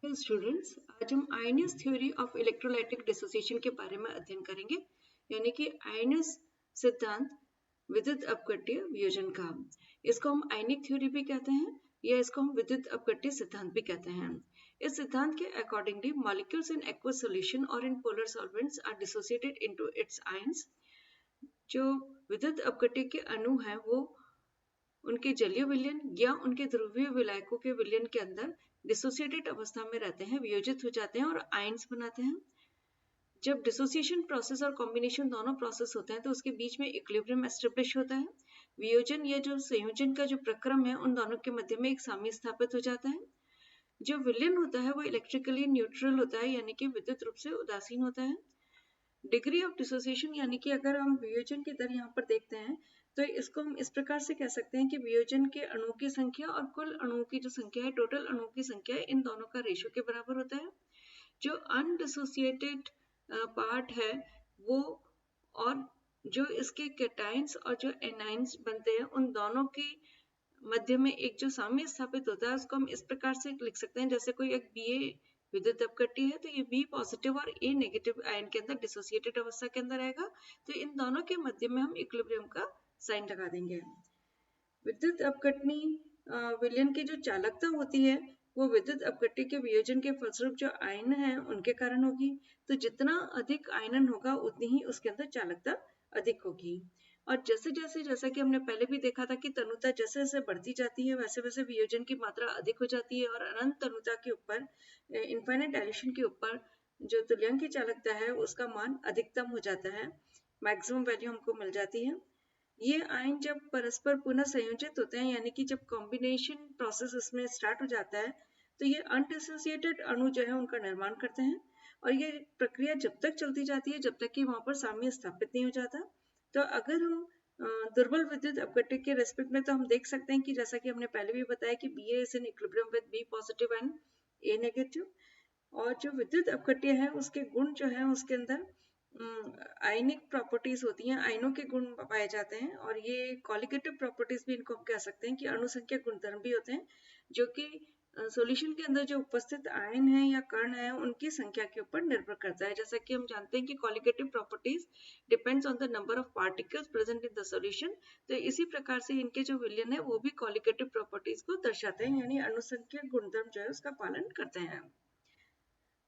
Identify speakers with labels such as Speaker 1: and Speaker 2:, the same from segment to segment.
Speaker 1: Hello students, आज हम आयनियस theory of electrolytic dissociation के बारे में अध्ययन करेंगे, यानी कि आयनियस सिद्धांत विद्युत अपघट्य वियोजन का। इसको हम आयनिक थ्योरी भी कहते हैं या इसको हम विद्युत अपघट्य सिद्धांत भी कहते हैं। इस सिद्धांत के accordingly molecules in aqueous solution और in polar solvents are dissociated into its ions. जो विद्युत अपघट्य के अणु हैं वो उनके जलीय विलयन या उनके ध्रुवीय विलायकों के विलयन के अंदर डिसोसिएटेड अवस्था में रहते हैं, वियोजित हो जाते हैं और आयंस बनाते हैं। जब डिसोसिएशन प्रोसेस और कॉम्बिनेशन दोनों प्रोसेस होते हैं तो उसके बीच में इक्विलिब्रियम एस्टेब्लिश होता है। वियोजन या जो संयोजन का जो प्रक्रम है उन दोनों के मध्य में एक साम्य स्थापित हो जाता है। जो विलयन होता है वो इलेक्ट्रिकली न्यूट्रल होता है, यानी कि विद्युत रूप से उदासीन होता है। डिग्री ऑफ डिसोसिएशन, यानी कि अगर हम वियोजन की दर यहाँ पर देखते हैं तो इसको हम इस प्रकार से कह सकते हैं कि वियोजन के अणुओं की संख्या और कुल अणुओं की जो संख्या है, टोटल अणुओं की संख्या है, इन दोनों का रेशियो के बराबर होता है। जो अनडिसोसिएटेड पार्ट है वो और जो इसके कैटायंस और जो एनायंस बनते हैं उन दोनों के मध्य में एक जो साम्य स्थापित होता है उसको हम इस प्रकार से लिख सकते हैं, जैसे कोई एक Ba विद्युत अपघट्य है तो ये B पॉजिटिव और A नेगेटिव आयन के अंदर डिसोसिएटेड अवस्था के अंदर आएगा, तो इन दोनों के मध्य में हम इक्विलिब्रियम का साइन लगा देंगे। विद्युत अपघटनी विलयन की जो चालकता होती है वो विद्युत अपघट्य के वियोजन के फलस्वरूप जो आयन है उनके कारण होगी। तो जितना अधिक आयनन होगा उतनी ही उसके अंदर चालकता अधिक होगी। और जैसा कि हमने पहले भी देखा था कि तनुता जैसे जैसे बढ़ती जाती है वैसे वैसे वियोजन की मात्रा अधिक हो जाती है और अनंत तनुता के ऊपर, इनफाइनाइट डायलेशन के ऊपर जो तुल्यांक की चालकता है उसका मान अधिकतम हो जाता है, मैक्सिमम वैल्यू हमको मिल जाती है। ये आयन जब परस्पर पुनः संयोजित होते हैं, यानी कि जब कॉम्बिनेशन प्रोसेस इसमें स्टार्ट हो जाता है तो ये अनडिसोसिएटेड अणु जो है उनका निर्माण करते हैं और ये प्रक्रिया जब तक चलती जाती है जब तक कि वहां पर साम्य स्थापित नहीं हो जाता। तो अगर हम दुर्बल विद्युत अपघट्य के रेस्पेक्ट में तो हम देख सकते हैं कि जैसा कि हमने पहले भी बताया कि Ba is in equilibrium with B positive and A negative, और जो विद्युत अपघट्य है उसके गुण जो है उसके अंदर आयनिक प्रॉपर्टीज होती हैं, आयनों के गुण पाए जाते हैं और ये कॉलिगेटिव प्रॉपर्टीज भी इनको हम कह सकते हैं कि अणु संख्या गुणधर्म भी होते हैं, जो कि सॉल्यूशन के अंदर जो उपस्थित आयन है या कण है उनकी संख्या के ऊपर निर्भर करता है। जैसा कि हम जानते हैं कि colligative properties depends on the number of particles present in the solution, तो इसी प्रकार से इनके जो विलयन है वो भी कॉलिगेटिव प्रॉपर्टीज को दर्शाते हैं, यानी अणु संख्या गुणधर्म जो है उसका पालन करते हैं।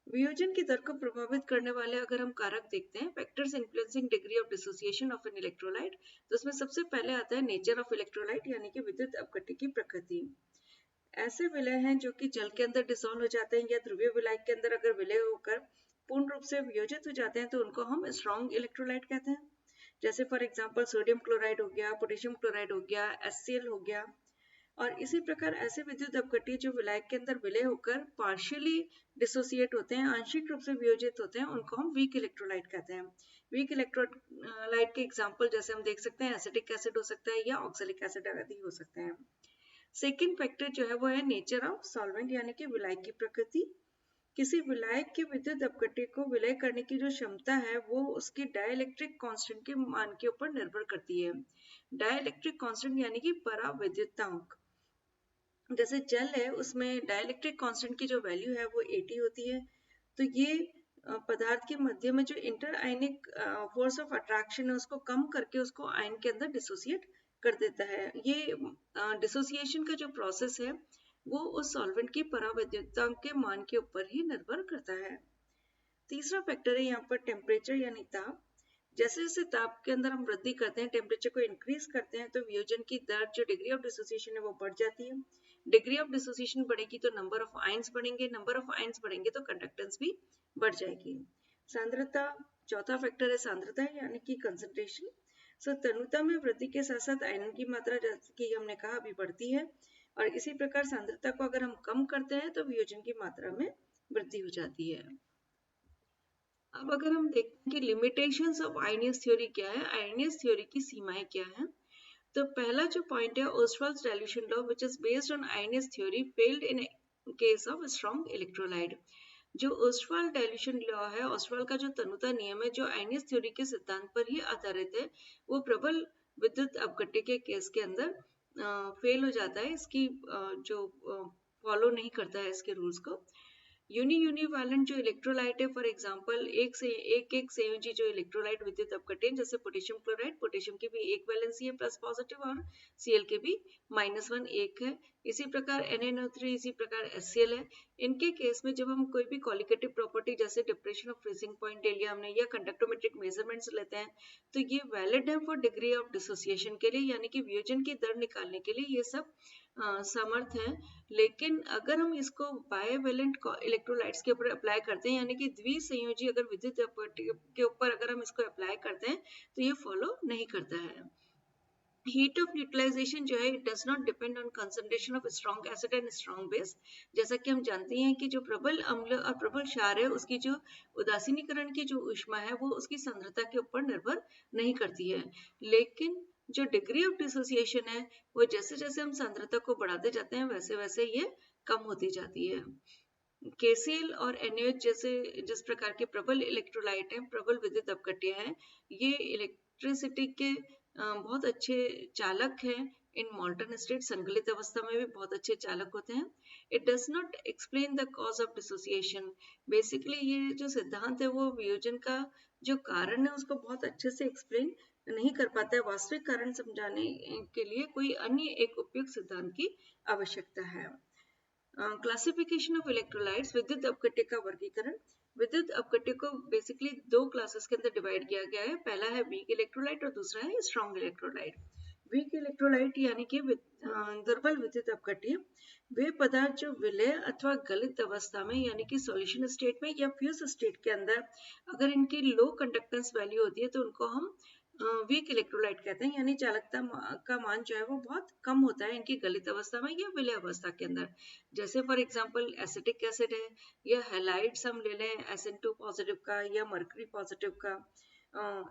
Speaker 1: वियोजन की दर को प्रभावित करने वाले अगर हम कारक देखते हैं, factors influencing degree of dissociation of an electrolyte, तो उसमें सबसे पहले आता है नेचर ऑफ इलेक्ट्रोलाइट, यानी कि विद्युत अपघट्य की प्रकृति। ऐसे विलय हैं जो कि जल के अंदर डिसॉल्व हो जाते हैं या ध्रुवीय विलायक के अंदर अगर विलय होकर पूर्ण रूप से वियोजित हो जाते हैं तो उनको हम स्ट्रॉन्ग इलेक्ट्रोलाइट कहते हैं। जैसे फॉर एग्जाम्पल सोडियम क्लोराइड हो गया, पोटेशियम क्लोराइड हो गया, HCl हो गया। और इसी प्रकार ऐसे विद्युत अपघट्य जो विलायक के अंदर विलय होकर पार्शियली डिसोसिएट होते हैं, आंशिक रूप से वियोजित होते हैं, उनको हम वीक इलेक्ट्रोलाइट कहते हैं। वीक इलेक्ट्रोलाइट के एग्जांपल जैसे हम देख सकते हैं एसिटिक एसिड हो सकता है या ऑक्सैलिक एसिड आदि हो सकते हैं। सेकेंड फैक्टर जो है वो है नेचर ऑफ सॉल्वेंट, यानी कि विलायक की प्रकृति। किसी विलायक के विद्युत अपघट्य को विलय करने की जो क्षमता है वो उसकी डाइलेक्ट्रिक कांस्टेंट के मान के ऊपर निर्भर करती है। डाइलेक्ट्रिक कांस्टेंट यानी कि पराविद्युतांक। जैसे जल है उसमें डाइलेक्ट्रिक कांस्टेंट की जो वैल्यू है वो 80 होती है, तो ये पदार्थ के मध्य में जो inter ionic force of attraction है उसको कम करके उसको आयन के अंदर डिसोसिएट कर देता है। ये डिसोसिएशन का जो प्रोसेस है वो उस सॉल्वेंट की परावैद्युतांक के मान के ऊपर ही निर्भर करता है। तीसरा फैक्टर है यहाँ पर टेम्परेचर यानी ताप। जैसे जैसे ताप के अंदर हम वृद्धि करते हैं, टेम्परेचर को इंक्रीज करते हैं, तो वियोजन की दर जो डिग्री ऑफ डिसोसिएशन है वो बढ़ जाती है। डिग्री ऑफ डिसोसिएशन बढ़ेगी तो नंबर ऑफ आयंस बढ़ेंगे, नंबर ऑफ आयंस बढ़ेंगे तो कंडक्टेंस भी बढ़ जाएगी। सांद्रता, चौथा फैक्टर है सांद्रता यानी कि कंसंट्रेशन। सो तनुता में वृद्धि के साथ साथ आयनन की मात्रा जैसे कि हमने कहा अभी बढ़ती है, और इसी प्रकार सांद्रता को अगर हम कम करते हैं तो वियोजन की मात्रा में वृद्धि हो जाती है। अब अगर हम देखते हैं कि लिमिटेशंस ऑफ आयनियस थ्योरी क्या है, आयनियस थ्योरी की सीमाएं क्या हैं, तो पहला जो पॉइंट है Ostwald's dilution law which is based on Arrhenius theory failed in case of strong electrolyte. जो ओस्टवाल्ड डाइल्यूशन लॉ है, ओस्टवाल्ड का जो तनुता नियम है जो आयनियस थ्योरी के सिद्धांत पर ही आधारित है, वो प्रबल विद्युत अपघट्य के केस के अंदर फेल हो जाता है, इसकी जो फॉलो नहीं करता है इसके रूल्स को। यूनिवैलेंट जो इलेक्ट्रोलाइट है, फॉर एग्जांपल एक संयोजी जो इलेक्ट्रोलाइट विद्युत अपघटन, जैसे पोटेशियम क्लोराइड, पोटेशियम की भी एक वैलेंसी है प्लस पॉजिटिव और Cl के भी -1 एक है। इसी प्रकार NaNO3, इसी प्रकार HCl है। इनके केस में जब हम कोई भी क्वालिटेटिव प्रॉपर्टी जैसे डिप्रेशन ऑफ फ्रीजिंग पॉइंट ले लिया हमने या कंडक्टोमेट्रिक मेजरमेंट्स लेते हैं, तो ये वैलिड है फॉर डिग्री ऑफ डिसोसिएशन के लिए, यानी कि वियोजन की दर निकालने के लिए ये सब समर्थ है। लेकिन अगर हम इसको बायवेलेंट इलेक्ट्रोलाइट्स के ऊपर अप्लाई करते हैं, यानी कि द्विसंयोजी अगर विद्युत अपघटन के ऊपर अगर हम इसको अप्लाई करते हैं, तो ये फॉलो नहीं करता है। हीट ऑफ न्यूट्रलाइजेशन जो है, it does not depend on concentration of strong acid and strong base. जैसा कि हम जानते हैं कि जो प्रबल अम्ल और प्रबल क्षार है, उसकी जो उदासीनीकरण की जो ऊष्मा है वो उसकी सांद्रता के ऊपर निर्भर नहीं करती है। लेकिन जो डिग्री ऑफ डिसोसिएशन है, वो जैसे जैसे हम सांद्रता को बढ़ाते जाते हैं वैसे वैसे ये कम होती जाती है। KCl और NaOH जैसे जिस प्रकार के प्रबल इलेक्ट्रोलाइट हैं, प्रबल विद्युत अपघट्य हैं, ये इलेक्ट्रिसिटी के बहुत अच्छे चालक हैं। इन मॉल्टन स्टेट संकलित अवस्था में भी बहुत अच्छे चालक होते हैं। It does not explain the cause of dissociation. Basically ये जो सिद्धांत है वो वियोजन का जो कारण है उसको बहुत अच्छे से एक्सप्लेन नहीं कर पाता है। वास्तविक कारण समझाने के लिए कोई अन्य एक उपयुक्त सिद्धांत की आवश्यकता है। क्लासिफिकेशन ऑफ इलेक्ट्रोलाइट्स, विद्युत अपघट्य का वर्गीकरण। विद्युत अपघट्य को बेसिकली दो क्लासेस के अंदर डिवाइड किया गया है। पहला है वीक इलेक्ट्रोलाइट और दूसरा है स्ट्रॉन्ग इलेक्ट्रोलाइट। वीक इलेक्ट्रोलाइट यानी कि दुर्बल विद्युत अपघट्य, वे पदार्थ जो विलय अथवा गलित अवस्था में यानी कि सॉल्यूशन स्टेट में या फ्यूज स्टेट के अंदर अगर इनकी लो कंडक्टेंस वैल्यू होती है तो उनको हम वीक इलेक्ट्रोलाइट कहते हैं, यानी चालकता का मान जो है वो बहुत कम होता है इनकी गलित अवस्था में या विलय अवस्था के अंदर। जैसे फॉर एग्जांपल एसिटिक एसिड है या हैलाइड्स हम ले लें SN2 पॉजिटिव का या मर्करी पॉजिटिव का।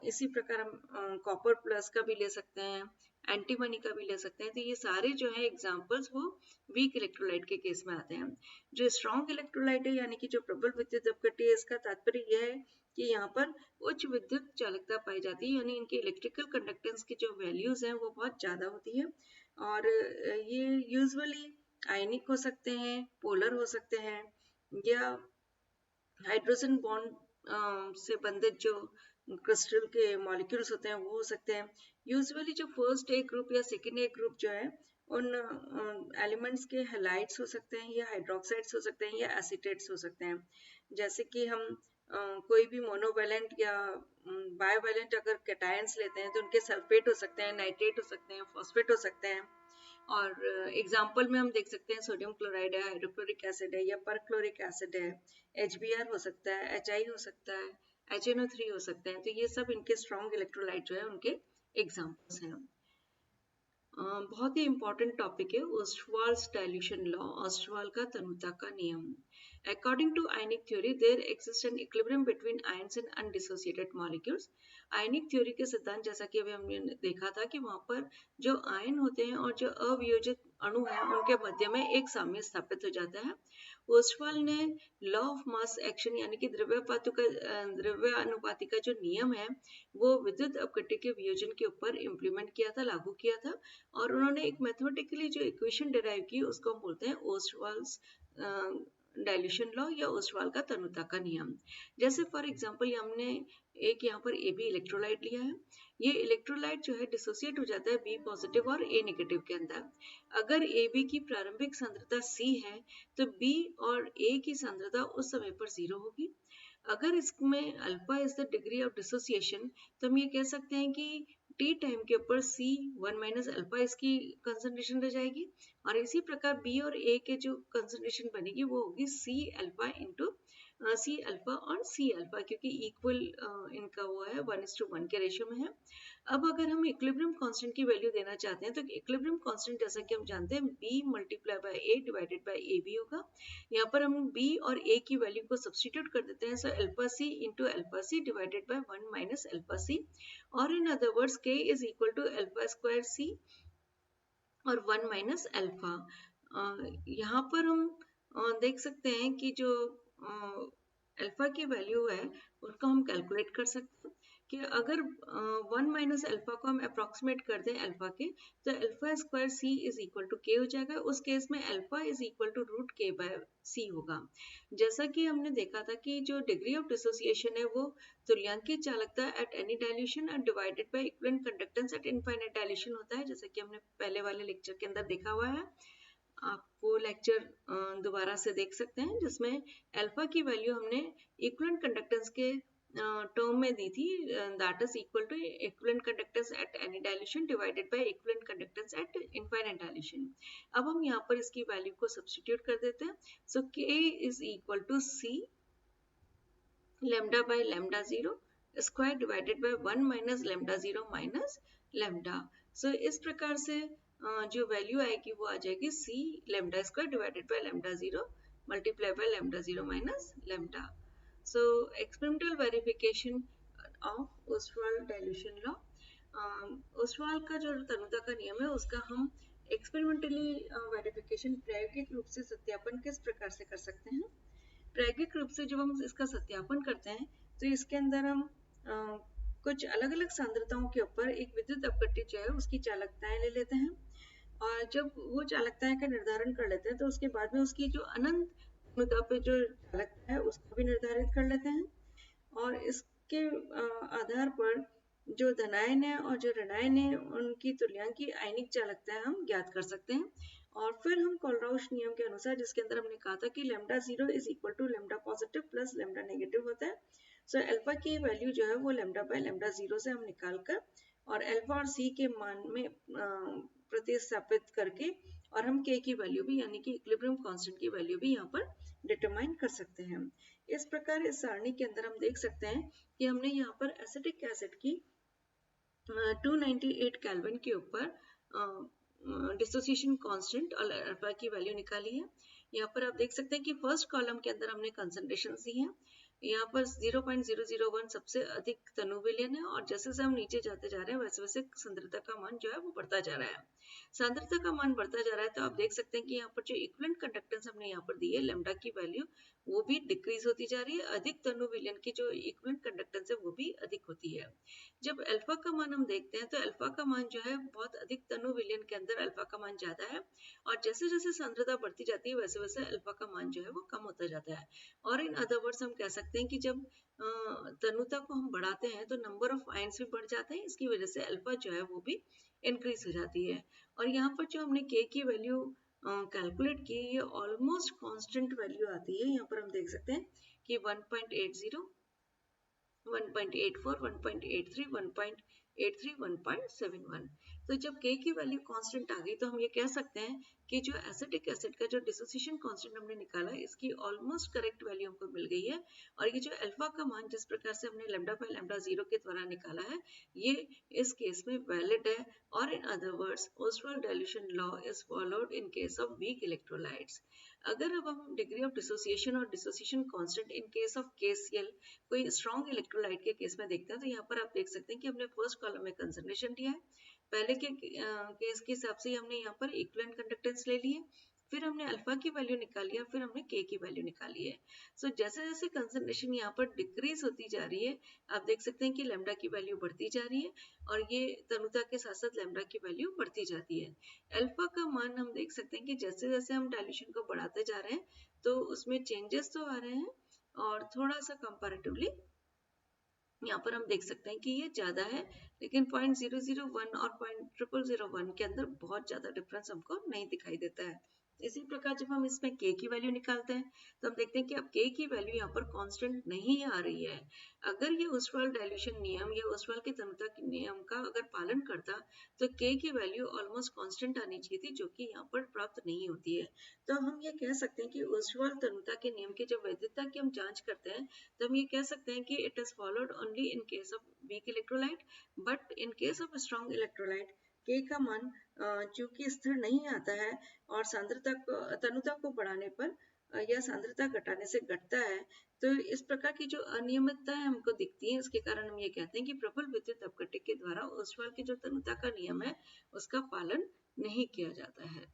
Speaker 1: इसी प्रकार हम कॉपर प्लस का भी ले सकते हैं, एंटीमनी का भी ले सकते हैं। तो ये सारे जो है एग्जांपल्स वो वीक इलेक्ट्रोलाइट के केस में आते हैं। जो स्ट्रॉन्ग इलेक्ट्रोलाइट है यानी कि जो प्रबल विद्युत अपघट्य है, इसका तात्पर्य यह है कि यहाँ पर उच्च विद्युत चालकता पाई जाती है, यानी इनकी इलेक्ट्रिकल कंडक्टेंस की जो वैल्यूज हैं वो बहुत ज़्यादा होती है। और ये यूजुअली आयनिक हो सकते हैं, पोलर हो सकते हैं, या हाइड्रोजन बॉन्ड से बंधित जो क्रिस्टल के मॉलिक्यूल्स होते हैं वो हो सकते हैं। यूजुअली जो फर्स्ट ए ग्रुप या सेकेंड ए ग्रुप जो है उन एलिमेंट्स के हैलाइड्स हो सकते हैं या हाइड्रोक्साइड्स हो सकते हैं या एसीटेट्स हो सकते हैं। जैसे कि हम कोई भी मोनोवैलेंट या बायोवैलेंट अगर कैटायंस लेते हैं तो उनके सल्फेट हो सकते हैं, नाइट्रेट हो सकते हैं, फॉस्फेट हो सकते हैं। और एग्जाम्पल में हम देख सकते हैं सोडियम क्लोराइड है, हाइड्रोक्लोरिक एसिड है या परक्लोरिक एसिड है, HBr हो सकता है, HI हो सकता है, HNO3 हो सकते हैं। तो ये सब इनके स्ट्रॉन्ग इलेक्ट्रोलाइट जो है उनके एग्जाम्पल्स हैं। बहुत ही इम्पोर्टेंट टॉपिक है ओस्टवाल्स डाइल्यूशन लॉ, ओस्टवाल का तनुता का नियम। According to ionic theory, there exists an equilibrium between ions and undissociated molecules. Ionic theory के सिद्धांत जैसा कि अभी हमने देखा था कि वहाँ पर जो आयन होते हैं और जो अवियोजित अणु हैं उनके मध्य में एक साम्य स्थापित हो जाता है। ओस्टवाल ने लॉ ऑफ मास एक्शन यानी कि द्रव्यानुपाती का जो नियम है वो विद्युत अपघट्य के वियोजन के ऊपर इम्प्लीमेंट किया था, लागू किया था। और उन्होंने एक मैथमेटिकली जो इक्वेशन डिराइव की उसको हम बोलते हैं ओस्टवाल्स डाइल्यूशन लॉ या ओस्टवाल का तनुता का नियम। जैसे फॉर एग्जांपल हमने एक यहाँ पर AB इलेक्ट्रोलाइट लिया है। ये इलेक्ट्रोलाइट जो है डिसोसिएट हो जाता है B पॉजिटिव और A नेगेटिव के अंदर। अगर AB की प्रारंभिक सांद्रता C है तो B और A की सांद्रता उस समय पर 0 होगी। अगर इसमें alpha is the degree of dissociation तो हम ये कह सकते हैं कि T टाइम के ऊपर C 1 माइनस अल्फा इसकी कंसंट्रेशन रह जाएगी। और इसी प्रकार B और A के जो कंसंट्रेशन बनेगी वो होगी C alpha into C alpha और C अल्फा, क्योंकि इक्वल इनका वो है 1:1 के रेशियो में है। अब अगर हम इक्विलिब्रियम कांस्टेंट की वैल्यू देना चाहते हैं तो इक्विलिब्रियम कांस्टेंट जैसा कि हम जानते हैं B multiply by A divided by AB होगा। यहाँ पर हम B और A की वैल्यू को सब्स्टिट्यूट कर देते हैं, so alpha C into alpha C divided by 1 minus alpha C, और in other words K is equal to alpha square C और 1 माइनस अल्फा। यहाँ पर हम देख सकते हैं कि जो अल्फा की वैल्यू है उसको हम कैलकुलेट कर सकते हैं। कि अगर 1 माइनस अल्फा को हम अप्रोक्सीमेट कर दें अल्फा के, तो alpha square C is equal to K हो जाएगा। उस केस में alpha is equal to root K by C होगा। जैसा कि हमने देखा था कि जो डिग्री ऑफ डिसोसिएशन है वो तुल्यांकीय चालकता eight any dilution and divided by equivalent conductance at infinite dilution होता है, जैसा कि हमने पहले वाले लेक्चर के अंदर देखा हुआ है। आप वो लेक्चर दोबारा से देख सकते हैं, जिसमें अल्फा की वैल्यू हमने इक्विवेलेंट कंडक्टेंस के टर्म में दी थी, that is equal to equivalent conductance at any dilution divided by equivalent conductance at infinite dilution. अब हम यहाँ पर इसकी वैल्यू को सब्स्टिट्यूट कर देते हैं। So K is equal to C lambda by lambda 0 square divided by 1 minus lambda 0 minus lambda। So इस प्रकार से जो वैल्यू आएगी वो आ जाएगी c lambda square divided by lambda 0 multiply by lambda 0 minus lambda। So experimental verification of Ostwald dilution law। Oswald का जो तनुता का नियम है उसका हम एक्सपेरिमेंटली वेरिफिकेशन प्रायोगिक रूप से सत्यापन किस प्रकार से कर सकते हैं। प्रायोगिक रूप से जब हम इसका सत्यापन करते हैं तो इसके अंदर हम कुछ अलग अलग सांद्रताओं के ऊपर एक विद्युत अपकट्टी जो है उसकी चालकताएं ले लेते हैं, और जब वो चालकताएं का निर्धारण कर लेते हैं तो उसके बाद में उसकी जो अनंत पे जो चालकता है उसको भी निर्धारित कर लेते हैं, और इसके आधार पर जो धनायन है और जो ऋणायन है उनकी तुल्यांकी आयनिक चालकताएं हम ज्ञात कर सकते हैं। और फिर हम कोलराउश नियम के अनुसार, जिसके अंदर हमने कहा था कि lambda 0 is equal to lambda positive plus lambda negative होता है। सो अल्फा की वैल्यू जो है वो लैम्डा बाय लैम्डा 0 से हम निकाल कर और अल्फा और सी के मान में प्रतिस्थापित करके और हम के की वैल्यू भी यानी कि इक्विलिब्रियम कांस्टेंट की वैल्यू भी यहाँ पर डिटरमाइन कर सकते हैं। इस प्रकार इस सारणी के अंदर हम देख सकते हैं कि हमने यहाँ पर एसिटिक एसिड की 298 केल्विन के ऊपर डिसोसिएशन कांस्टेंट और अल्फा की वैल्यू निकाली है। यहाँ पर आप देख सकते हैं कि फर्स्ट कॉलम के अंदर हमने कंसंट्रेशन दी है। यहाँ पर 0.001 सबसे अधिक तनु विलयन है, और जैसे जैसे हम नीचे जाते जा रहे हैं वैसे वैसे सांद्रता का मान जो है वो बढ़ता जा रहा है। सांद्रता का मान बढ़ता जा रहा है तो आप देख सकते हैं कि यहाँ पर जो इक्विवेलेंट कंडक्टेंस हमने यहाँ पर दी है लैम्डा की वैल्यू वो भी डिक्रीज होती जा रही है। अधिक तनु विलयन की जो इक्विवेलेंट कंडक्टेंस है वो भी अधिक होती है। जब अल्फा का मान हम देखते हैं तो अल्फा का मान जो है बहुत अधिक तनु विलयन के अंदर अल्फा का मान ज्यादा है, और जैसे जैसे सांद्रता बढ़ती जाती है वैसे वैसे अल्फा का मान जो है वो कम होता जाता है। और इन अदर वर्ड्स हम कह सकते हैं कि जब तनुता को हम बढ़ाते हैं तो नंबर ऑफ आयंस भी बढ़ जाते हैं, इसकी वजह से अल्फा जो है वो भी इंक्रीज हो जाती है। और यहाँ पर जो हमने के की वैल्यू कैलकुलेट की ये ऑलमोस्ट कांस्टेंट वैल्यू आती है। यहाँ पर हम देख सकते हैं कि 1.80 1.84 1.83 1.83 1.71। तो जब k की वैल्यू कांस्टेंट आ गई तो हम ये कह सकते हैं कि जो एसिटिक एसिड का जो डिसोसिएशन कांस्टेंट हमने निकाला इसकी ऑलमोस्ट करेक्ट वैल्यू हमको मिल गई है। और ये जो अल्फा का मान जिस प्रकार से हमने लैम्डा बाय लैम्डा 0 के द्वारा निकाला है ये इस केस में वैलिड है। और in other words Oswald dilution law is followed in case of weak electrolytes. अगर अब हम डिग्री ऑफ डिसोसिएशन और dissociation constant in case of KCl कोई स्ट्रॉन्ग इलेक्ट्रोलाइट के केस में देखते हैं तो यहाँ पर आप देख सकते हैं कि हमने फर्स्ट कॉलम में कंसंट्रेशन दिया है। पहले के केस के हिसाब से हमने यहाँ पर इक्विवेलेंट कंडक्टेंस ले लिए, फिर हमने अल्फा की वैल्यू निकाली है, फिर हमने के की वैल्यू निकाली है। सो जैसे जैसे कंसंट्रेशन यहाँ पर डिक्रीज होती जा रही है आप देख सकते हैं कि लैम्डा की वैल्यू बढ़ती जा रही है, और ये तनुता के साथ साथ लैम्डा की वैल्यू बढ़ती जाती है। अल्फा का मान हम देख सकते हैं कि जैसे जैसे हम डाइल्यूशन को बढ़ाते जा रहे हैं तो उसमें चेंजेस तो आ रहे हैं, और थोड़ा सा कंपैरेटिवली यहाँ पर हम देख सकते हैं कि ये ज्यादा है, लेकिन 0.001 और 0.0001 के अंदर बहुत ज्यादा डिफरेंस हमको नहीं दिखाई देता है। इसी प्रकार जब हम इसमें k की वैल्यू निकालते हैं तो हम देखते हैं कि अब k की वैल्यू यहाँ पर कांस्टेंट नहीं आ रही है। अगर ये ओस्वाल्ड डाइल्यूशन नियम या ओस्वाल्ड के तनुता के नियम का अगर पालन करता तो k की वैल्यू ऑलमोस्ट कांस्टेंट आनी चाहिए थी, जो कि यहाँ पर प्राप्त नहीं होती है। तो हम ये कह सकते हैं कि ओस्वाल्ड तनुता के नियम की जब वैधता की हम जांच करते हैं तो हम ये कह सकते हैं कि it is followed only in case of weak electrolyte, but in case of strong electrolyte k का मान चूंकि स्थिर नहीं आता है और सांद्रता को तनुता को बढ़ाने पर या सांद्रता घटाने से घटता है, तो इस प्रकार की जो अनियमितताएं हमको दिखती हैं इसके कारण हम ये कहते हैं कि प्रबल विद्युत अपघट्य के द्वारा ओस्वाल्ड की जो तनुता का नियम है उसका पालन नहीं किया जाता है।